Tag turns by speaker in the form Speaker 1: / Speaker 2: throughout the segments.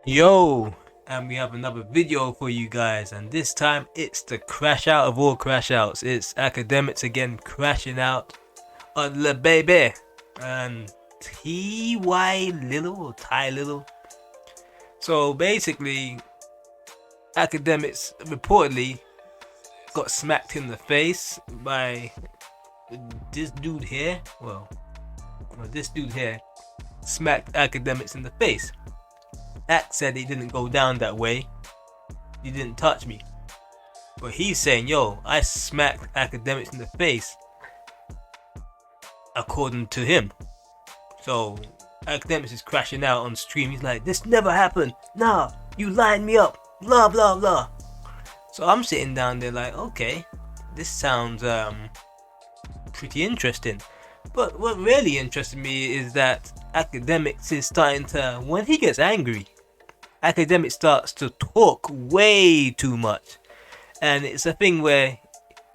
Speaker 1: Yo, and we have another video for you guys, and this time it's the crash out of all crash outs. It's Akademiks again crashing out on the baby and Ty Little or Ty Little. So basically, Akademiks reportedly got smacked in the face by this dude here. This dude here smacked Akademiks in the face. Ak said it didn't go down that way. He didn't touch me. But he's saying, yo, I smacked Akademiks in the face. According to him. So, Akademiks is crashing out on stream. He's like, this never happened. Nah, you lined me up. Blah, blah, blah. So I'm sitting down there like, okay, this sounds pretty interesting. But what really interested me is that Akademiks is starting to, when he gets angry, Akademiks starts to talk way too much. And it's a thing where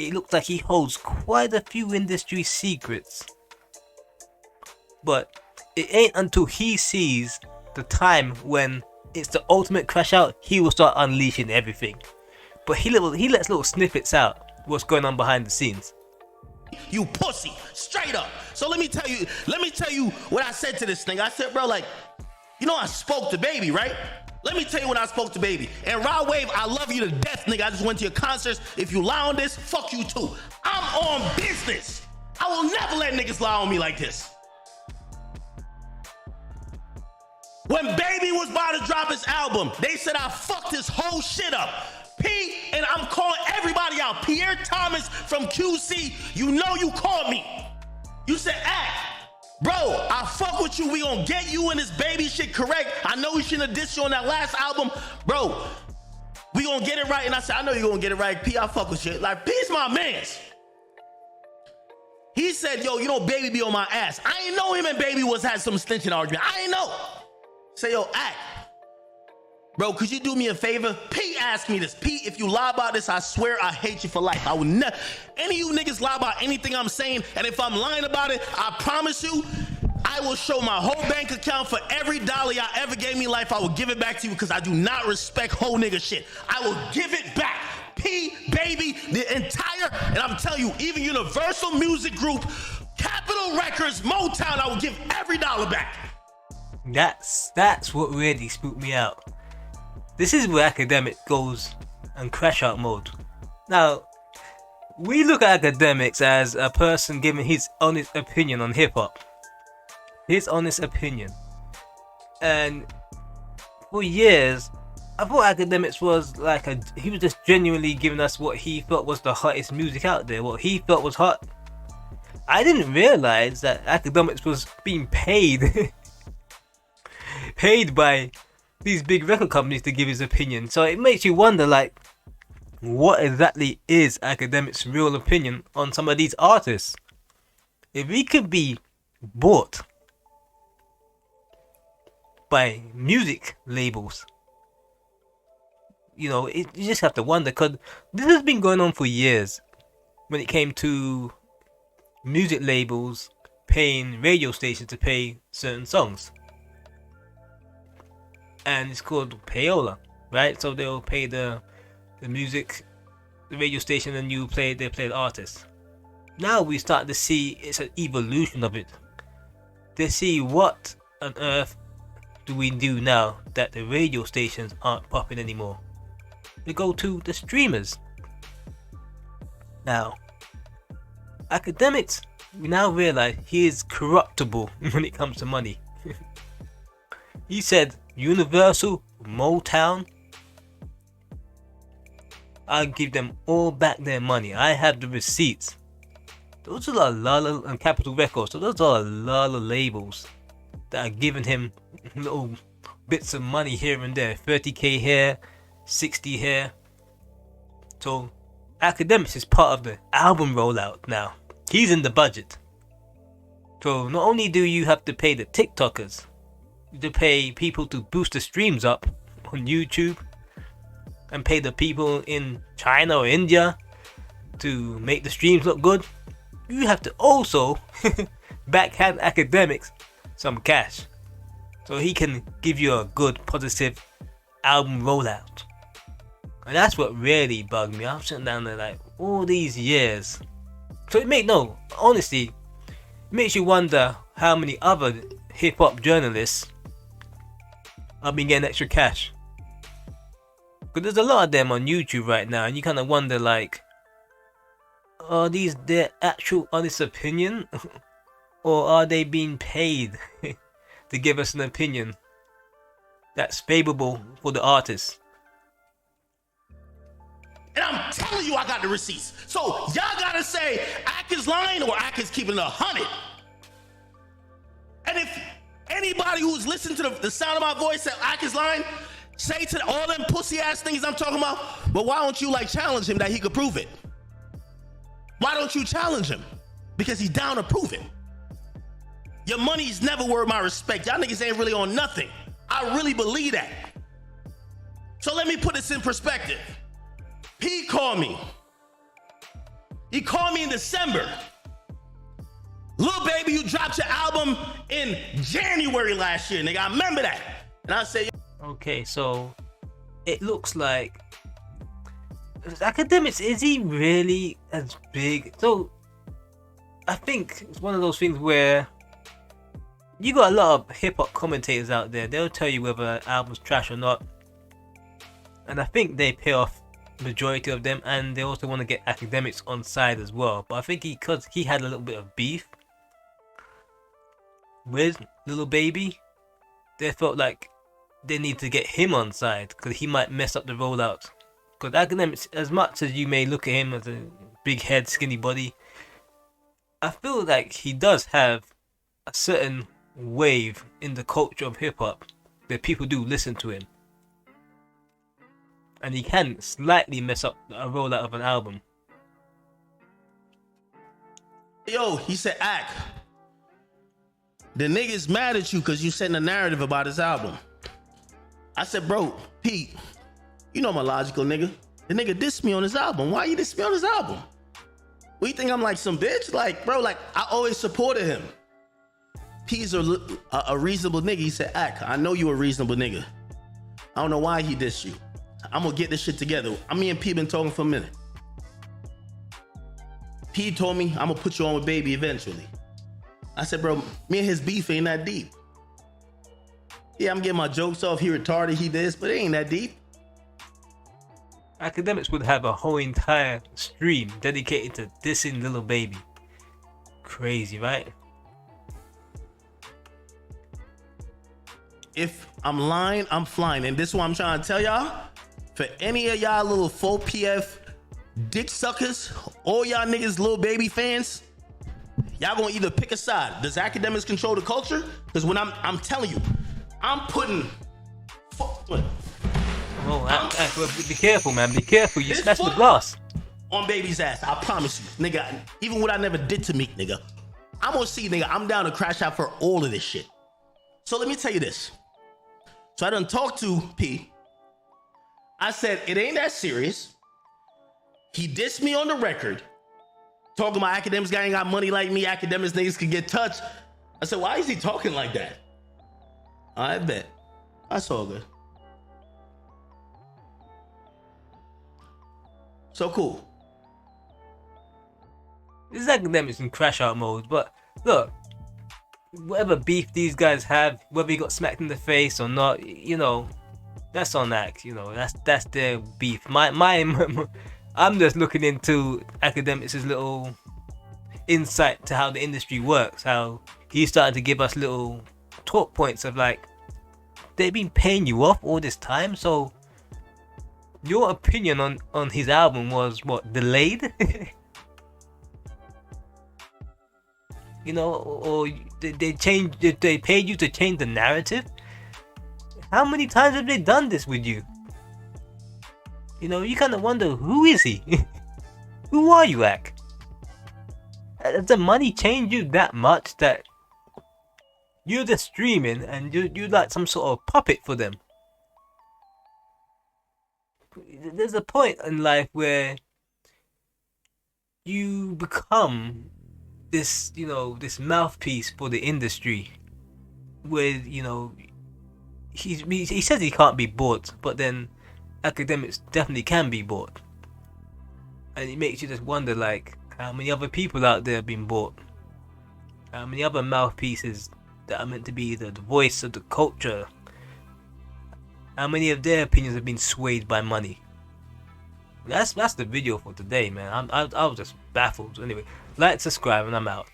Speaker 1: it looks like he holds quite a few industry secrets. But it ain't until he sees the time when it's the ultimate crash out, he will start unleashing everything. But he lets little snippets out what's going on behind the scenes.
Speaker 2: You pussy, straight up. So let me tell you what I said to this thing. I said, bro, like, I spoke to Baby, right? Let me tell you when I spoke to Baby. And Rod Wave, I love you to death, nigga. I just went to your concerts. If you lie on this, fuck you too. I'm on business. I will never let niggas lie on me like this. When Baby was about to drop his album, they said I fucked this whole shit up. P, and I'm calling everybody out. Pierre Thomas from QC, you know you called me. You said, bro, I fuck with you. We gonna get you and this Baby shit correct. I know we shouldn't have dissed you on that last album. Bro, we gonna get it right. And I said, I know you gonna get it right. P, I fuck with you. Like, P's my mans. He said, yo, Baby be on my ass. I ain't know him and Baby had some stinching argument. I ain't know. Say, yo, bro, could you do me a favor? P asked me this. P, if you lie about this, I swear I hate you for life. I will never. Any of you niggas lie about anything I'm saying, and if I'm lying about it, I promise you, I will show my whole bank account for every dollar y'all ever gave me in life. I will give it back to you because I do not respect whole nigga shit. I will give it back. P, Baby, the entire, and I'm telling you, even Universal Music Group, Capitol Records, Motown, I will give every dollar back.
Speaker 1: That's what really spooked me out. This is where Akademiks goes in crash out mode. Now, we look at Akademiks as a person giving his honest opinion on hip hop. His honest opinion. And for years, I thought Akademiks was like he was just genuinely giving us what he felt was the hottest music out there, what he felt was hot. I didn't realize that Akademiks was being paid paid by these big record companies to give his opinion. So it makes you wonder, like, what exactly is Akademiks' real opinion on some of these artists? If he could be bought by music labels, you just have to wonder, because this has been going on for years when it came to music labels paying radio stations to play certain songs. And it's called payola, right? So they'll pay the music, the radio station, and they play the artist. Now we start to see it's an evolution of it. They see what on earth do we do now that the radio stations aren't popping anymore. We go to the streamers. Now, Akademiks, we now realize he is corruptible when it comes to money. He said, Universal, Motown, I'll give them all back their money. I have the receipts. Those are a lot of, and Capitol Records, so those are a lot of labels that are giving him little bits of money here and there. 30k here, 60 here. So Akademiks is part of the album rollout now. He's in the budget. So not only do you have to pay the TikTokers, to pay people to boost the streams up on YouTube, and pay the people in China or India to make the streams look good, you have to also backhand Akademiks some cash. so he can give you a good, positive album rollout. And that's what really bugged me. I'm sitting down there like all these years. So honestly, it makes you wonder how many other hip hop journalists have been getting extra cash. Because there's a lot of them on YouTube right now, and you kind of wonder like, are these their actual honest opinion? Or are they being paid to give us an opinion that's favorable for the artist?
Speaker 2: And I'm telling you, I got the receipts. So y'all gotta say, Ak is lying or Ak is keeping it 100. And if anybody who's listened to the sound of my voice said Ak is lying, say to all them pussy ass things I'm talking about, but why don't you like challenge him that he could prove it? Why don't you challenge him? Because he's down to prove it. Your money's never worth my respect. Y'all niggas ain't really on nothing. I really believe that. So let me put this in perspective. He called me. He called me in December. Lil Baby, you dropped your album in January last year, nigga. I remember that. And I said,
Speaker 1: okay, so it looks like Akademiks, is he really as big? So I think it's one of those things where you got a lot of hip hop commentators out there. They'll tell you whether an album's trash or not. And I think they pay off majority of them, and they also want to get Akademiks on side as well. But I think because he had a little bit of beef with Lil Baby, they felt like they need to get him on side because he might mess up the rollout. Because Akademiks, as much as you may look at him as a big head, skinny body, I feel like he does have a certain wave in the culture of hip hop that people do listen to him. And he can slightly mess up a rollout of an album.
Speaker 2: yo, he said, Ak, the nigga's mad at you because you setting a narrative about his album. I said, bro, Pete, you know I'm a logical nigga. The nigga dissed me on his album. Why you diss me on his album? What, you think I'm like some bitch? Like, bro, like, I always supported him. P's a reasonable nigga. He said, Ak, I know you a reasonable nigga. I don't know why he dissed you. I'm gonna get this shit together. Me and P been talking for a minute. P told me I'm gonna put you on with Baby eventually. I said, bro, me and his beef ain't that deep. Yeah, I'm getting my jokes off. He retarded, he this, but it ain't that deep.
Speaker 1: Akademiks would have a whole entire stream dedicated to dissing Lil Baby. Crazy, right?
Speaker 2: If I'm lying, I'm flying. And this is what I'm trying to tell y'all. For any of y'all little faux PF dick suckers, all y'all niggas Lil Baby fans, y'all gonna either pick a side. Does Akademiks control the culture? Because when I'm telling you, I'm putting what?
Speaker 1: Oh, be careful, man. Be careful. You smash the glass.
Speaker 2: On Baby's ass, I promise you, nigga. Even what I never did to Meek, nigga, I'm gonna see, nigga. I'm down to crash out for all of this shit. So let me tell you this. So I done talked to P. I said, it ain't that serious. He dissed me on the record. Talking about Akademiks guy ain't got money like me. Akademiks niggas can get touched. I said, why is he talking like that? I bet. That's all good. So cool.
Speaker 1: This is Akademiks in crash out mode, but look, whatever beef these guys have, whether he got smacked in the face or not, you know, that's on Ak. You know, that's their beef. I'm just looking into Akademiks' little insight to how the industry works. How he's starting to give us little talk points of like, they've been paying you off all this time, so your opinion on his album was what, delayed? You know, or they paid you to change the narrative? How many times have they done this with you? You know, you kind of wonder, who is he? Who are you, Ak? Has the money changed you that much that you're just streaming and you're like some sort of puppet for them? There's a point in life where you become this, you know, this mouthpiece for the industry, where, you know, he says he can't be bought, but then Akademiks definitely can be bought, and it makes you just wonder, like, how many other people out there have been bought, how many other mouthpieces that are meant to be the voice of the culture, how many of their opinions have been swayed by money. That's the video for today, man. I was just baffled. Anyway, like, subscribe, and I'm out.